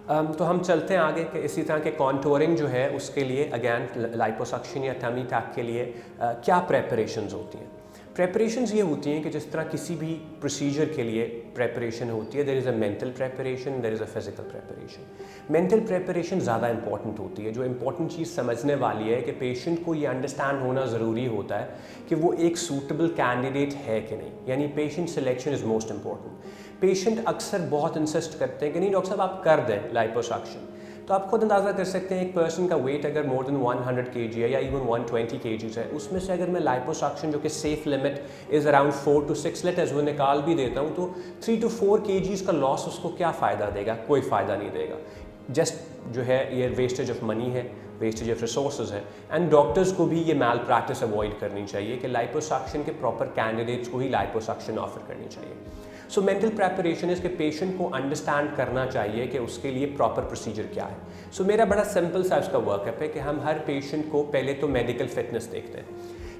तो हम चलते हैं आगे कि इसी तरह के कॉन्टोरिंग जो है उसके लिए अगेन लाइपोसक्शन या टमी टक के लिए क्या प्रेपरेशंस होती हैं। प्रेपरेशंस ये होती हैं कि जिस तरह किसी भी प्रोसीजर के लिए प्रेपरेशन होती है, there is a mental preparation, there is a physical preparation. Mental preparation ज़्यादा इंपॉर्टेंट होती है। जो इंपॉर्टेंट चीज़ समझने वाली है कि पेशेंट को ये अंडरस्टैंड होना ज़रूरी होता है कि वो एक सूटेबल कैंडिडेट है कि नहीं, यानी patient selection is most important. Patient अक्सर बहुत इंसिस्ट करते हैं कि नहीं डॉक्टर साहब आप कर दें लाइपोसक्शन। तो आप खुद अंदाज़ा कर सकते हैं एक पर्सन का वेट अगर मोर देन 100 kg है या इवन 120 kg है, उसमें से अगर मैं लाइपोसक्शन जो कि safe limit is around 4 to 6 litres वो निकाल भी देता हूँ तो 3 to 4 kg का लॉस उसको क्या फ़ायदा देगा? कोई फ़ायदा नहीं देगा। जस्ट जो है ये वेस्टेज ऑफ मनी है, वेस्टेज ऑफ रिसोर्सेज है। एंड डॉक्टर्स को भी ये मैल प्रैक्टिस अवॉइड करनी चाहिए कि लाइपोसक्शन के प्रॉपर कैंडिडेट्स को ही लाइपोसक्शन ऑफर करनी चाहिए। सो मेंटल प्रेपरेशन है कि पेशेंट को अंडरस्टैंड करना चाहिए कि उसके लिए प्रॉपर प्रोसीजर क्या है। सो मेरा बड़ा सिंपल सा उसका वर्कअप है कि हम हर पेशेंट को पहले तो मेडिकल फिटनेस देखते हैं,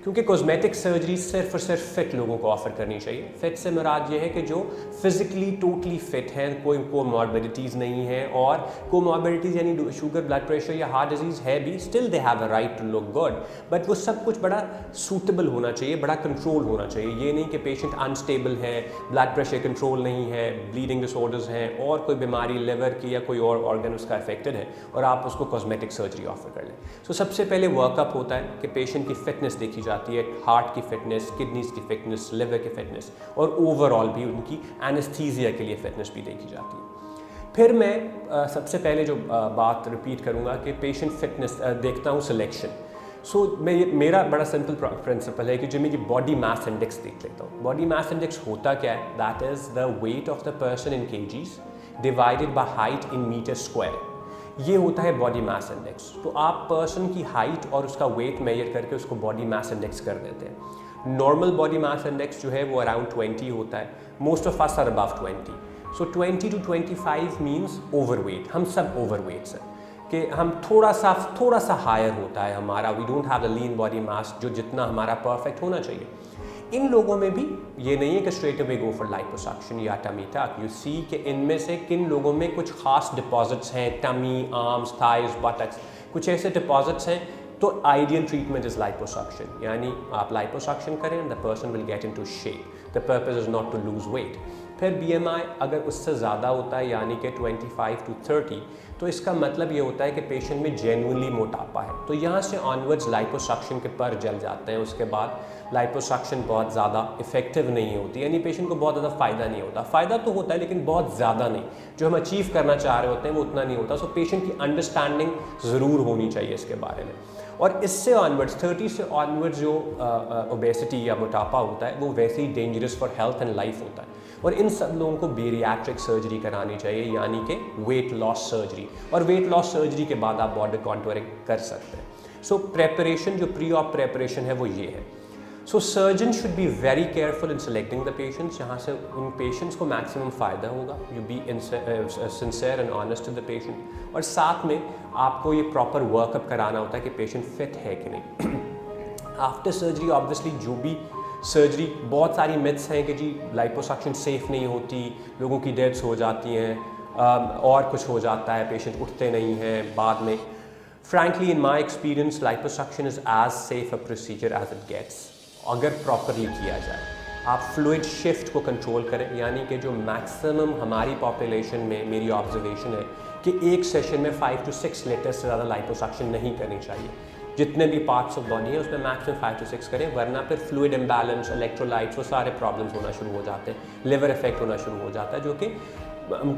क्योंकि कॉस्मेटिक सर्जरी सिर्फ और सिर्फ फिट लोगों को ऑफर करनी चाहिए। फिट से मुराद ये है कि जो फिजिकली टोटली फिट है, कोई कोमॉर्बिडिटीज़ नहीं है, और कोमॉर्बिडिटीज़ यानी शुगर, ब्लड प्रेशर या हार्ट डिजीज़ है भी, still they have a right to look good, but वो सब कुछ बड़ा सूटेबल होना चाहिए, बड़ा कंट्रोल होना चाहिए। ये नहीं कि पेशेंट अनस्टेबल है, ब्लड प्रेशर कंट्रोल नहीं है, ब्लीडिंग डिसऑर्डर्स हैं और कोई बीमारी लिवर की या कोई और ऑर्गन उसका अफेक्टेड है और आप उसको कॉस्मेटिक सर्जरी ऑफर कर लें। सो सबसे पहले वर्कअप होता है कि पेशेंट की फिटनेस देखी जाती है, हार्ट की फिटनेस, किडनीज की फिटनेस, लिवर की फिटनेस, और ओवरऑल भी उनकी एनेस्थीसिया के लिए फिटनेस भी देखी जाती है। फिर मैं सबसे पहले जो बात रिपीट करूंगा कि पेशेंट फिटनेस देखता हूं सिलेक्शन। मेरा बड़ा सिंपल प्रिंसिपल है कि जो मेरी बॉडी मास इंडेक्स देख लेता हूँ। बॉडी मास इंडेक्स होता क्या है? That is the weight of the person in kgs divided by height in meter square. ये होता है बॉडी मास इंडेक्स। तो आप पर्सन की हाइट और उसका वेट मेजर करके उसको बॉडी मास इंडेक्स कर देते हैं। नॉर्मल बॉडी मास इंडेक्स जो है वो अराउंड 20 होता है। Most of us are above 20। So 20 to 25 means overweight. हम सब ओवरवेट्स हैं कि हम थोड़ा सा हायर होता है हमारा, we don't have the lean body mass जो जितना हमारा परफेक्ट होना चाहिए। इन लोगों में भी ये नहीं है कि straight away go for liposuction या टमी टक। यू सी कि इनमें से किन लोगों में कुछ खास डिपॉजिट्स हैं, टमी, आर्म्स, थाइज, बटक्स, कुछ ऐसे डिपॉजिट्स हैं, तो आइडियल ट्रीटमेंट इज लाइपोसक्शन। यानी आप लाइपोसक्शन करें and the person will get into shape. The purpose is not to lose weight. फिर BMI अगर उससे ज़्यादा होता है यानी कि 25 to 30, तो इसका मतलब ये होता है कि पेशेंट में जेन्युइनली मोटापा है। तो यहाँ से ऑनवर्ड्स लाइपोसक्शन के पर जल जाते हैं। उसके बाद लाइपोसक्शन बहुत ज़्यादा इफेक्टिव नहीं होती, यानी पेशेंट को बहुत ज़्यादा फ़ायदा नहीं होता। फ़ायदा तो होता है लेकिन बहुत ज़्यादा नहीं, जो हम अचीव करना चाह रहे होते हैं वो उतना नहीं होता। सो पेशेंट की अंडरस्टैंडिंग ज़रूर होनी चाहिए इसके बारे में। और इससे ऑनवर्ड्स 30 से ऑनवर्ड्स जो ओबेसिटी या मोटापा होता है वो वैसे ही dangerous for health and life होता है। और इन सब लोगों को बेरियाट्रिक सर्जरी करानी चाहिए, यानी कि वेट लॉस सर्जरी। और वेट लॉस सर्जरी के बाद आप बॉडी कॉन्टूरिंग कर सकते हैं। सो प्रेपरेशन जो प्री ऑप प्रेपरेशन है वो ये है। So surgeon should be very careful in selecting the patients, जहाँ से उन पेशेंट्स को मैक्सिमम फ़ायदा होगा। You be sincere and honest to the patient. और साथ में आपको ये प्रॉपर वर्कअप कराना होता है कि पेशेंट फिट है कि नहीं। आफ्टर सर्जरी ऑब्वियसली जो भी सर्जरी, बहुत सारी मिथ्स हैं कि जी लाइपोसक्शन सेफ़ नहीं होती, लोगों की डेथ्स हो जाती हैं और कुछ हो जाता है, पेशेंट उठते नहीं हैं बाद में। Frankly in my experience liposuction is as safe a procedure as it gets, अगर प्रॉपरली किया जाए। आप फ्लूइड शिफ्ट को कंट्रोल करें, यानी कि जो मैक्सिमम हमारी पॉपुलेशन में मेरी ऑब्जर्वेशन है कि एक सेशन में 5 to 6 लीटर्स से ज़्यादा लाइपोसक्शन नहीं करनी चाहिए। जितने भी पार्ट्स ऑफ बॉडी है उसमें मैक्सिमम 5 to 6 करें, वरना फिर फ्लूइड इम्बैलेंस, इलेक्ट्रोलाइट्स, वो सारे प्रॉब्लम्स होना शुरू हो जाते हैं, लिवर इफेक्ट होना शुरू हो जाता है, जो कि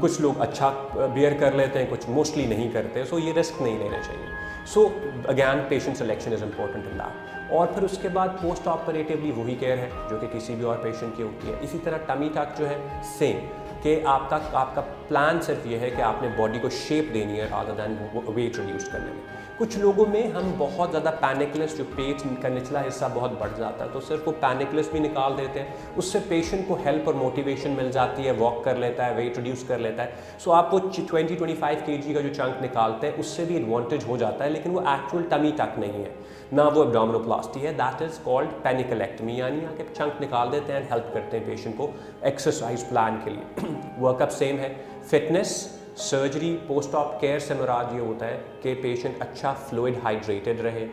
कुछ लोग अच्छा बियर कर लेते हैं, कुछ मोस्टली नहीं करते। सो ये रिस्क नहीं लेना चाहिए। So again patient selection is important in that. और फिर उसके बाद पोस्ट ऑपरेटिवली वही केयर है जो कि किसी भी और पेशेंट की होती है। इसी तरह टमी टक जो है सेम, कि आपका प्लान सिर्फ ये है कि आपने बॉडी को शेप देनी है रादर दैन वेट रिड्यूस करने में। कुछ लोगों में हम बहुत ज़्यादा पैनिकलेस, जो पेट का निचला हिस्सा बहुत बढ़ जाता है, तो सिर्फ वो पैनिकलेस भी निकाल देते हैं, उससे पेशेंट को हेल्प और मोटिवेशन मिल जाती है, वॉक कर लेता है, वेट रिड्यूस कर लेता है। सो आप वो 20-25 kg का जो चंक निकालते हैं उससे भी एडवांटेज हो जाता है, लेकिन वो एक्चुअल टमी टक नहीं है, ना वो एब्डोमिनोप्लास्टी है। दैट इज़ कॉल्ड पेनिकलेक्टमी, यानी आके चंक निकाल देते हैं, हेल्प करते हैं पेशेंट को एक्सरसाइज प्लान के लिए। वर्कअप सेम है, fitness, surgery post op care से मुराद ये होता है कि पेशेंट अच्छा फ्लूइड हाइड्रेटेड रहे।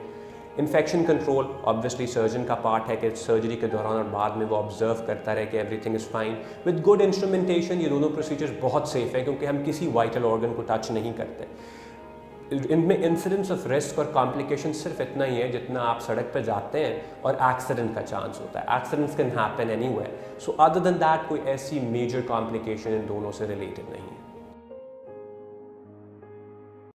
इन्फेक्शन कंट्रोल ऑब्वियसली सर्जन का पार्ट है कि सर्जरी के दौरान और बाद में वो ऑब्जर्व करता रहे कि everything is fine with good instrumentation. ये दोनों प्रोसीजर्स बहुत सेफ हैं क्योंकि हम किसी वाइटल ऑर्गन को टच नहीं करते। इनमें इंसिडेंस ऑफ रिस्क और कॉम्प्लिकेशन सिर्फ इतना ही है जितना आप सड़क पर जाते हैं और एक्सीडेंट का चांस होता है। Accidents can happen anywhere, so other than that कोई ऐसी मेजर कॉम्प्लिकेशन इन दोनों से रिलेटेड नहीं है।